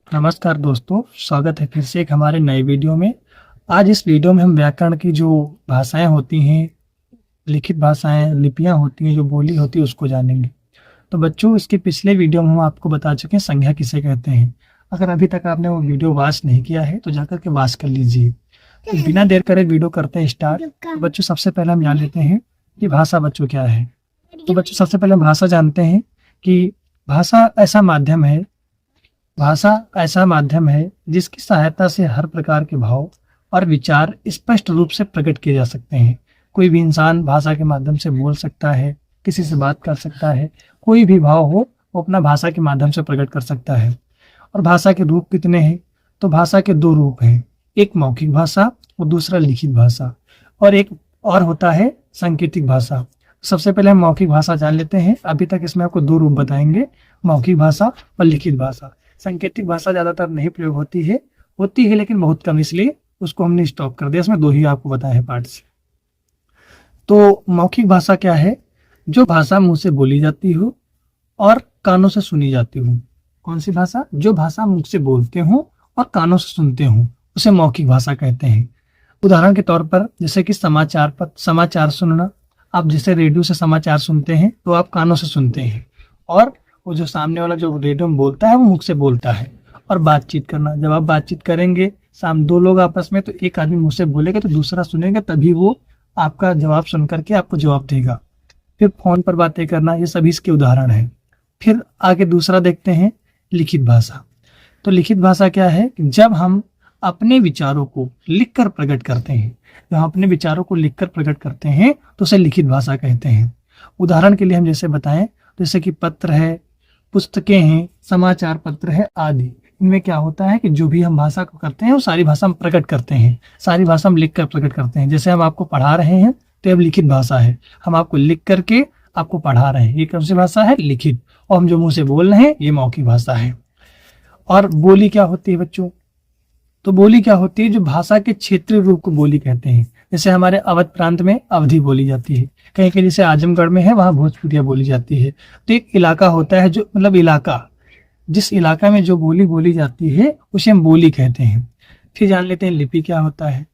नमस्कार दोस्तों, स्वागत है फिर से एक हमारे नए वीडियो में। आज इस वीडियो में हम व्याकरण की जो भाषाएं होती हैं, लिखित भाषाएं, लिपियां होती हैं, जो बोली होती है उसको जानेंगे। तो बच्चों, इसके पिछले वीडियो में हम आपको बता चुके हैं संज्ञा किसे कहते हैं। अगर अभी तक आपने वो वीडियो वॉच नहीं किया है तो जाकर के वॉच कर लीजिए। तो बिना देर करे वीडियो करते हैं स्टार्ट। तो बच्चों, सबसे पहले हम जान लेते हैं कि भाषा बच्चों क्या है। तो बच्चों, सबसे पहले हम भाषा जानते हैं कि भाषा ऐसा माध्यम है जिसकी सहायता से हर प्रकार के भाव और विचार स्पष्ट रूप से प्रकट किए जा सकते हैं। कोई भी इंसान भाषा के माध्यम से बोल सकता है, किसी से बात कर सकता है, कोई भी भाव हो वो अपना भाषा के माध्यम से प्रकट कर सकता है। और भाषा के रूप कितने हैं? तो भाषा के दो रूप हैं, एक मौखिक भाषा और दूसरा लिखित भाषा, और एक और होता है सांकेतिक भाषा। सबसे पहले हम मौखिक भाषा जान लेते हैं। अभी तक इसमें आपको दो रूप बताएंगे, मौखिक भाषा और लिखित भाषा। सांकेतिक भाषा ज्यादातर नहीं प्रयोग होती है लेकिन बहुत कम, इसलिए उसको हमने स्टॉप कर दिया। इसमें दो ही आपको बताए हैं पार्ट्स। तो मौखिक भाषा क्या है? जो भाषा मुंह से बोली जाती हो और कानों से सुनी जाती हो। कौन सी भाषा? जो भाषा मुंह से बोलते हो और कानों से सुनते हो, उसे मौखिक भाषा कहते हैं। उदाहरण के तौर पर जैसे कि समाचार सुनना। आप जैसे रेडियो से समाचार सुनते हैं तो आप कानों से सुनते हैं, और वो जो सामने वाला जो रेडियो में बोलता है वो मुख से बोलता है। और बातचीत करना, जब आप बातचीत करेंगे दो लोग आपस में, तो एक आदमी मुंह से बोलेगा तो दूसरा सुनेगा, तभी वो आपका जवाब सुन करके आपको जवाब देगा। फिर फोन पर बातें करना, ये सभी इसके उदाहरण हैं। फिर आगे दूसरा देखते हैं, लिखित भाषा। तो लिखित भाषा क्या है? जब हम अपने विचारों को लिखकर प्रकट करते हैं, जब हम अपने विचारों को लिखकर प्रकट करते हैं तो उसे लिखित भाषा कहते हैं। उदाहरण के लिए हम जैसे बताएं, जैसे कि पत्र है, पुस्तकें हैं, समाचार पत्र है आदि। इनमें क्या होता है कि जो भी हम भाषा को करते हैं वो सारी भाषा हम प्रकट करते हैं, सारी भाषा हम लिख कर प्रकट करते हैं। जैसे हम आपको पढ़ा रहे हैं तो अब लिखित भाषा है, हम आपको लिख करके आपको पढ़ा रहे हैं, ये कौन सी भाषा है? लिखित। और हम जो मुंह से बोल रहे हैं ये मौखिक भाषा है। और बोली क्या होती है बच्चों? तो बोली क्या होती है? जो भाषा के क्षेत्रीय रूप को बोली कहते हैं। जैसे हमारे अवध प्रांत में अवधी बोली जाती है, कहीं कहीं जैसे आजमगढ़ में है वहाँ भोजपुरिया बोली जाती है। तो एक इलाका होता है, जो मतलब इलाका, जिस इलाका में जो बोली बोली जाती है उसे हम बोली कहते हैं। फिर जान लेते हैं लिपि क्या होता है।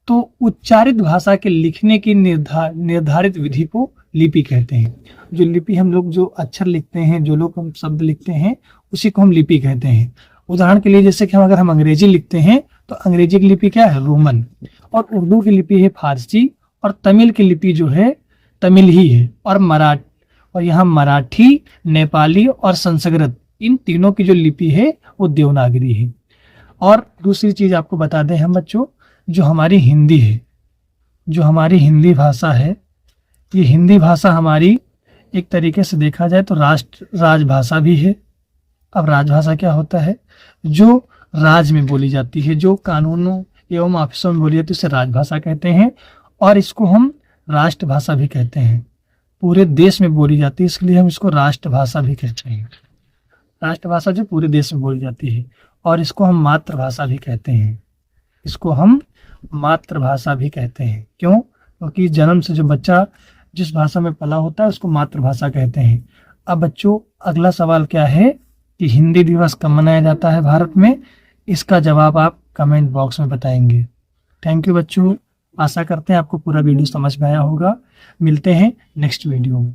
तो उच्चारित भाषा के लिखने की निर्धारित विधि को लिपि कहते हैं। जो लिपि हम लोग जो अक्षर लिखते हैं, जो लोग हम शब्द लिखते हैं, उसी को हम लिपि कहते हैं। उदाहरण के लिए जैसे कि अगर हम अंग्रेजी लिखते हैं तो अंग्रेजी की लिपि क्या है? रोमन। और उर्दू की लिपि है फारसी। और तमिल की लिपि जो है तमिल ही है। और यहाँ मराठी, नेपाली और संस्कृत, इन तीनों की जो लिपि है वो देवनागरी है। और दूसरी चीज आपको बता दें हम बच्चों, जो हमारी हिंदी है, जो हमारी हिंदी भाषा है, ये हिंदी भाषा हमारी एक तरीके से देखा जाए तो राजभाषा भी है। अब राजभाषा क्या होता है? जो राज्य में बोली जाती है, जो कानूनों एवं ऑफिसों में बोली जाती है, उसे राजभाषा कहते हैं। और इसको हम राष्ट्रभाषा भी कहते हैं। पूरे देश में बोली जाती है, इसलिए हम इसको राष्ट्रभाषा भी कहते हैं। राष्ट्रभाषा जो पूरे देश में बोली जाती है। और इसको हम मातृभाषा भी कहते हैं। इसको हम मातृभाषा भी कहते हैं। क्यों? क्योंकि जन्म से जो बच्चा जिस भाषा में पला होता है उसको मातृभाषा कहते हैं। अब बच्चों, अगला सवाल क्या है कि हिंदी दिवस कब मनाया जाता है भारत में? इसका जवाब आप कमेंट बॉक्स में बताएंगे। थैंक यू बच्चों, आशा करते हैं आपको पूरा वीडियो समझ में आया होगा। मिलते हैं नेक्स्ट वीडियो में।